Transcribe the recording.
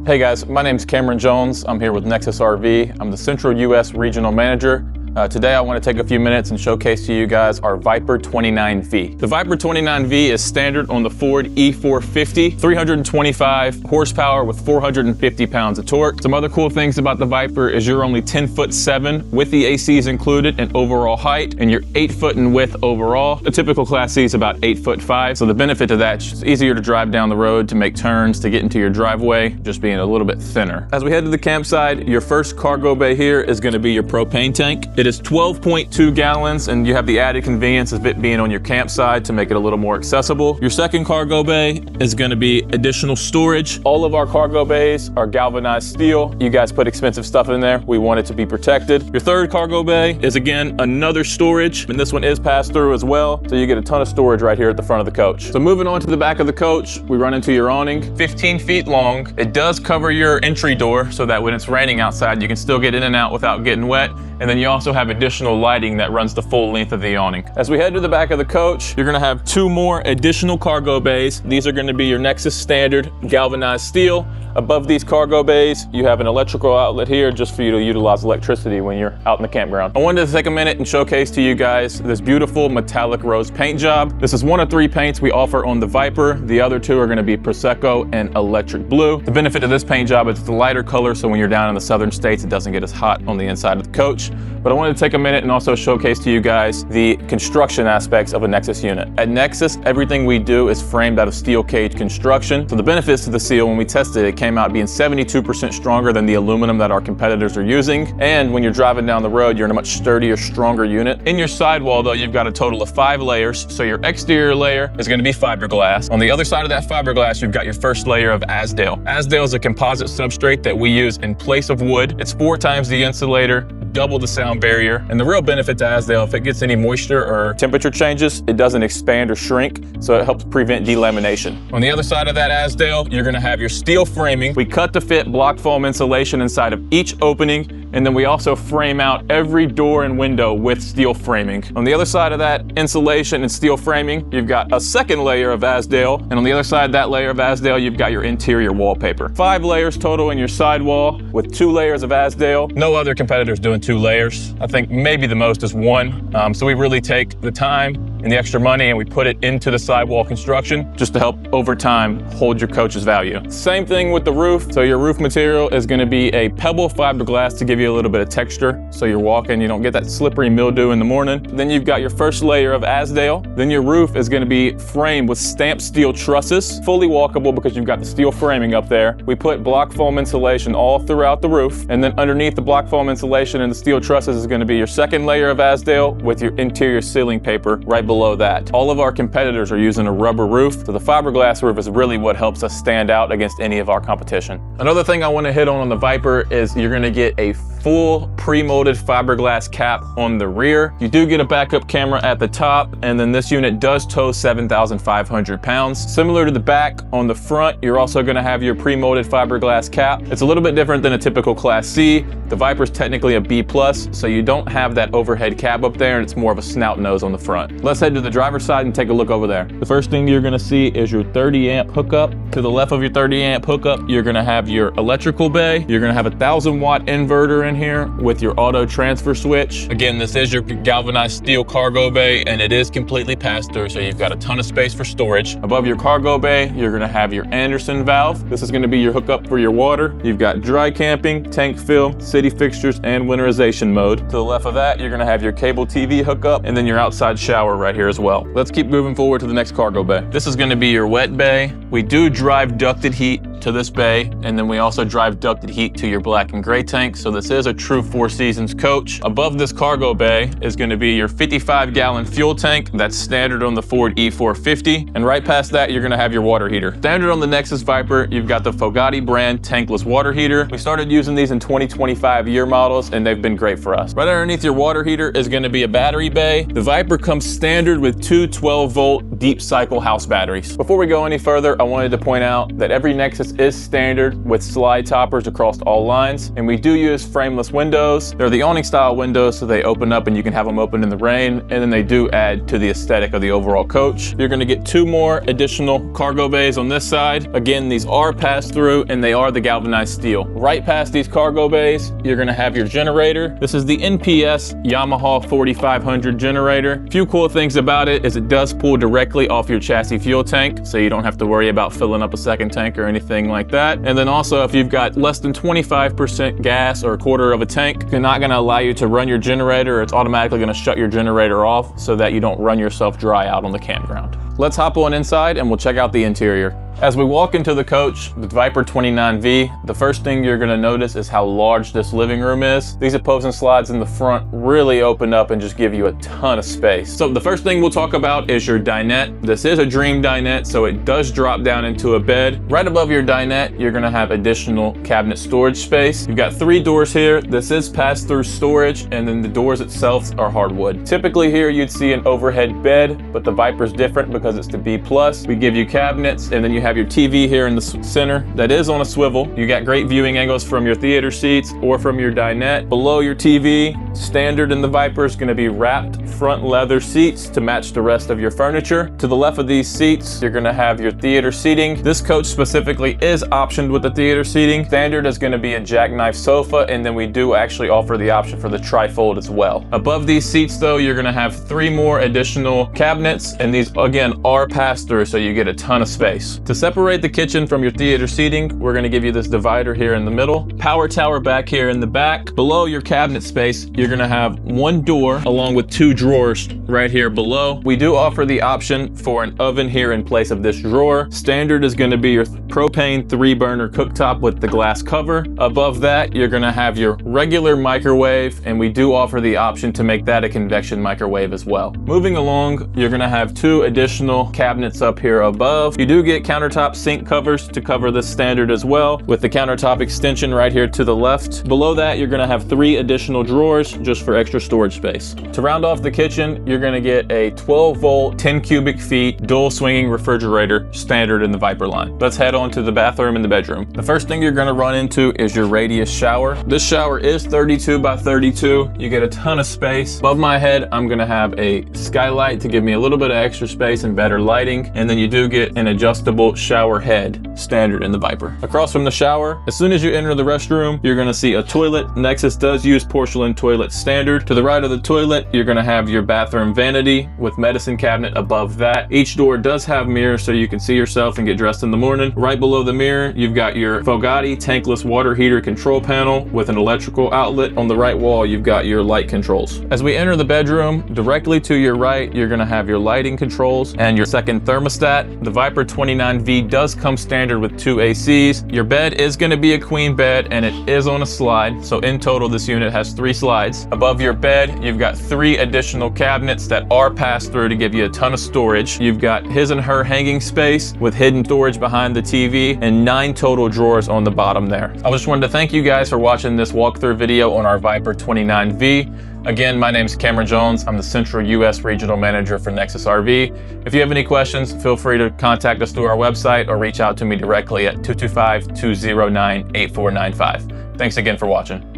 Hey guys, my name's Cameron Jones. I'm here with Nexus RV. I'm the Central US Regional Manager. Today I want to take a few minutes and showcase to you guys our Viper 29V. The Viper 29V is standard on the Ford E450, 325 horsepower with 450 pounds of torque. Some other cool things about the Viper is you're only 10'7" with the ACs included in overall height, and you're 8 foot in width overall. A typical Class C is about 8'5", so the benefit to that is it's easier to drive down the road, to make turns, to get into your driveway, just being a little bit thinner. As we head to the campsite, your first cargo bay here is going to be your propane tank. It is 12.2 gallons, and you have the added convenience of it being on your campsite to make it a little more accessible. Your second cargo bay is going to be additional storage. All of our cargo bays are galvanized steel. You guys put expensive stuff in there. We want it to be protected. Your third cargo bay is again another storage, and this one is pass through as well. So you get a ton of storage right here at the front of the coach. So moving on to the back of the coach, we run into your awning, 15 feet long. It does cover your entry door so that when it's raining outside, you can still get in and out without getting wet. And then you also have additional lighting that runs the full length of the awning. As we head to the back of the coach, you're gonna have 2 more additional cargo bays. These are gonna be your Nexus standard galvanized steel. Above these cargo bays, you have an electrical outlet here just for you to utilize electricity when you're out in the campground. I wanted to take a minute and showcase to you guys this beautiful metallic rose paint job. This is one of 3 paints we offer on the Viper. The other 2 are gonna be Prosecco and Electric Blue. The benefit of this paint job is it's a lighter color, so when you're down in the southern states, it doesn't get as hot on the inside of the coach. But I wanted to take a minute and also showcase to you guys the construction aspects of a Nexus unit. At Nexus, everything we do is framed out of steel cage construction. So the benefits to the seal, when we tested it, came out being 72% stronger than the aluminum that our competitors are using. And when you're driving down the road, you're in a much sturdier, stronger unit. In your sidewall though, you've got a total of 5 layers. So your exterior layer is gonna be fiberglass. On the other side of that fiberglass, you've got your first layer of Azdel. Azdel is a composite substrate that we use in place of wood. It's 4 times the insulator, double the sound barrier. And the real benefit to Azdel, if it gets any moisture or temperature changes, it doesn't expand or shrink, so it helps prevent delamination. On the other side of that Azdel, you're gonna have your steel framing. We cut to fit block foam insulation inside of each opening, and then we also frame out every door and window with steel framing. On the other side of that insulation and steel framing, you've got a second layer of Azdel, and on the other side of that layer of Azdel, you've got your interior wallpaper. 5 layers total in your sidewall with 2 layers of Azdel. No other competitor's doing 2 layers. I think maybe the most is 1. So we really take the time and the extra money and we put it into the sidewall construction just to help over time hold your coach's value. Same thing with the roof. So your roof material is going to be a pebble fiberglass to give you a little bit of texture. So you're walking, you don't get that slippery mildew in the morning. Then you've got your first layer of Azdel. Then your roof is going to be framed with stamped steel trusses, fully walkable because you've got the steel framing up there. We put block foam insulation all throughout the roof. And then underneath the block foam insulation and the steel trusses is going to be your second layer of Azdel with your interior ceiling paper right below that. All of our competitors are using a rubber roof, so the fiberglass roof is really what helps us stand out against any of our competition. Another thing I want to hit on the Viper is you're going to get a full pre-molded fiberglass cap on the rear. You do get a backup camera at the top, and then this unit does tow 7,500 pounds. Similar to the back, on the front, you're also going to have your pre-molded fiberglass cap. It's a little bit different than a typical Class C. The Viper's technically a B+, so you don't have that overhead cab up there, and it's more of a snout nose on the front. Let's head to the driver's side and take a look over there. The first thing you're going to see is your 30 amp hookup. To the left of your 30 amp hookup, you're going to have your electrical bay. You're going to have a 1,000 watt inverter in here with your auto transfer switch. Again, this is your galvanized steel cargo bay, and it is completely pass through, so you've got a ton of space for storage. Above your cargo bay, you're going to have your Anderson valve. This is going to be your hookup for your water. You've got dry camping, tank fill, city fixtures, and winterization mode. To the left of that, you're going to have your cable TV hookup, and then your outside shower right here as well. Let's keep moving forward to the next cargo bay. This is going to be your wet bay. We do drive ducted heat to this bay, and then we also drive ducted heat to your black and gray tank, so this is a true 4 Seasons coach. Above this cargo bay is going to be your 55-gallon fuel tank. That's standard on the Ford E450, and right past that you're going to have your water heater. Standard on the Nexus Viper, you've got the Fogatti brand tankless water heater. We started using these in 2025 year models, and they've been great for us. Right underneath your water heater is going to be a battery bay. The Viper comes standard with 2 12-volt deep cycle house batteries. Before we go any further, I wanted to point out that every Nexus Nexus is standard with slide toppers across all lines, and we do use frameless windows. They're the awning style windows, so they open up and you can have them open in the rain, and then they do add to the aesthetic of the overall coach. You're gonna get 2 more additional cargo bays on this side. Again, these are pass through and they are the galvanized steel. Right past these cargo bays, you're gonna have your generator. This is the NPS Yamaha 4500 generator. Few cool things about it is it does pull directly off your chassis fuel tank, so you don't have to worry about filling up a second tank or anything like that. And then also, if you've got less than 25% gas or a quarter of a tank, it's not gonna allow you to run your generator. It's automatically gonna shut your generator off so that you don't run yourself dry out on the campground. Let's hop on inside and we'll check out the interior. As we walk into the coach, the Viper 29V, the first thing you're gonna notice is how large this living room is. These opposing slides in the front really open up and just give you a ton of space. So the first thing we'll talk about is your dinette. This is a dream dinette, so it does drop down into a bed. Right above your dinette, you're gonna have additional cabinet storage space. You've got 3 doors here. This is pass-through storage, and then the doors itself are hardwood. Typically here, you'd see an overhead bed, but the Viper's different because it's the B+. We give you cabinets, and then you have your TV here in the center that is on a swivel. You got great viewing angles from your theater seats or from your dinette. Below your TV, standard in the Viper, is going to be wrapped front leather seats to match the rest of your furniture. To the left of these seats, you're going to have your theater seating. This coach specifically is optioned with the theater seating. Standard is going to be a jackknife sofa, and then we do actually offer the option for the trifold as well. Above these seats though, you're going to have 3 more additional cabinets, and these again are pass-through, so you get a ton of space. To separate the kitchen from your theater seating, we're gonna give you this divider here in the middle. Power tower back here in the back. Below your cabinet space, you're gonna have 1 door along with 2 drawers right here below. We do offer the option for an oven here in place of this drawer. Standard is gonna be your propane 3-burner cooktop with the glass cover. Above that, you're gonna have your regular microwave, and we do offer the option to make that a convection microwave as well. Moving along, you're gonna have 2 additional cabinets up here above. You do get countertop sink covers to cover this standard as well, with the countertop extension right here to the left. Below that, you're gonna have 3 additional drawers just for extra storage space. To round off the kitchen, you're gonna get a 12-volt, 10 cubic feet, dual swinging refrigerator standard in the Viper line. Let's head on to the bathroom and the bedroom. The first thing you're gonna run into is your radius shower. This shower is 32 by 32. You get a ton of space. Above my head, I'm gonna have a skylight to give me a little bit of extra space and better lighting, and then you do get an adjustable shower head standard in the Viper. Across from the shower, as soon as you enter the restroom, you're gonna see a toilet. Nexus does use porcelain toilet standard. To the right of the toilet, you're gonna have your bathroom vanity with medicine cabinet above that. Each door does have mirrors so you can see yourself and get dressed in the morning. Right below the mirror, you've got your Fogati tankless water heater control panel with an electrical outlet. On the right wall, you've got your light controls. As we enter the bedroom, directly to your right, you're gonna have your lighting controls and your second thermostat. The Viper 29V does come standard with 2 ACs. Your bed is going to be a queen bed, and it is on a slide, so in total this unit has 3 slides. Above your bed, you've got 3 additional cabinets that are passed through to give you a ton of storage. You've got his and her hanging space with hidden storage behind the TV and 9 total drawers on the bottom there. I just wanted to thank you guys for watching this walkthrough video on our Viper 29V. Again, my name is Cameron Jones. I'm the Central US Regional Manager for Nexus RV. If you have any questions, feel free to contact us through our website or reach out to me directly at 225-209-8495. Thanks again for watching.